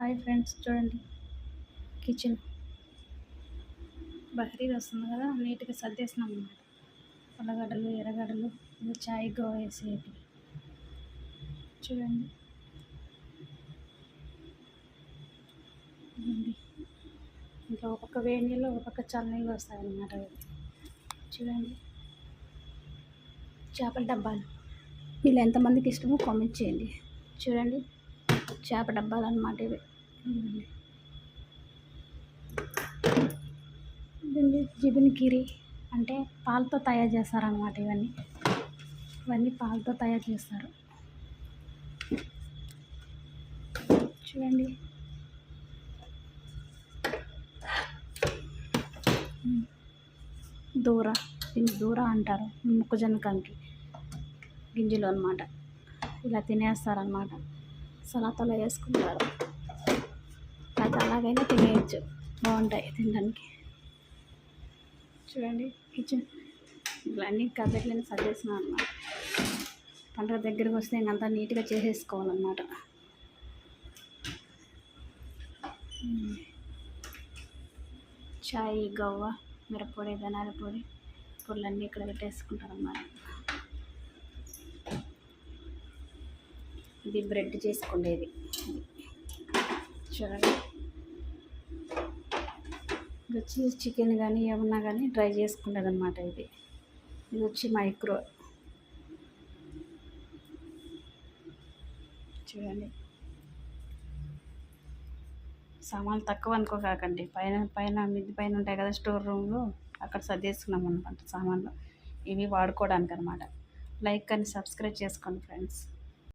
Hi friends, చూడండి kitchen బహరీర్ వస్తుంది కదా, నీట్గా సర్దేసినాం అన్నమాట. ఉల్లగడ్డలు, ఎర్రగడ్డలు, ఇది చాయ్ గోవా వేసేది. చూడండి ఇదండి. ఇంకా ఒక పక్క వేడి నీళ్ళు, ఒక పక్క చల్ల నీళ్ళు వస్తాయన్నమాట. చూడండి చేపల డబ్బాలు, వీళ్ళు ఎంతమందికి ఇష్టమో కామెంట్ చేయండి. చూడండి చేప డబ్బాలు అన్నమాట ఇవి. ఇదండి జిబిన్ గిరి, అంటే పాలతో తయారు చేస్తారన్నమాట. ఇవన్నీ పాలతో తయారు చేస్తారు. చూడండి దూర, దీన్ని దూర అంటారు. మొక్కజొన్న కంకి గింజలు అన్నమాట. ఇలా తినేస్తారనమాట. సలాతలో వేసుకుంటారు. అది అలాగైనా తినేయచ్చు, బాగుంటాయి తినడానికి. చూడండి కిచెన్ ఇలా అన్ని కబెట్లని సర్దేసినాం అన్నమాట. పండుగ దగ్గరికి వస్తే ఇంకంతా నీట్గా చేసేసుకోవాలన్నమాట. చాయ్ గవ్వ, మిరప్పొడి, ధనియాల పొడి, పొడులన్నీ ఇక్కడ పెట్టేసుకుంటారు అన్నమాట. ఇది బ్రెడ్ చేసుకునేది. చూడండి ఇది వచ్చి చికెన్ కానీ ఏమన్నా కానీ డ్రై చేసుకునేది అనమాట. ఇది వచ్చి మైక్రో. చూడండి సామాన్లు తక్కువ అనుకోకండి. పైన మిద్ది పైన ఉంటాయి కదా స్టోర్ రూమ్లో, అక్కడ సర్దేసుకున్నాం అనమాట సామాన్లు. ఇవి వాడుకోవడానికి అనమాట. లైక్ అని సబ్స్క్రైబ్ చేసుకోండి ఫ్రెండ్స్.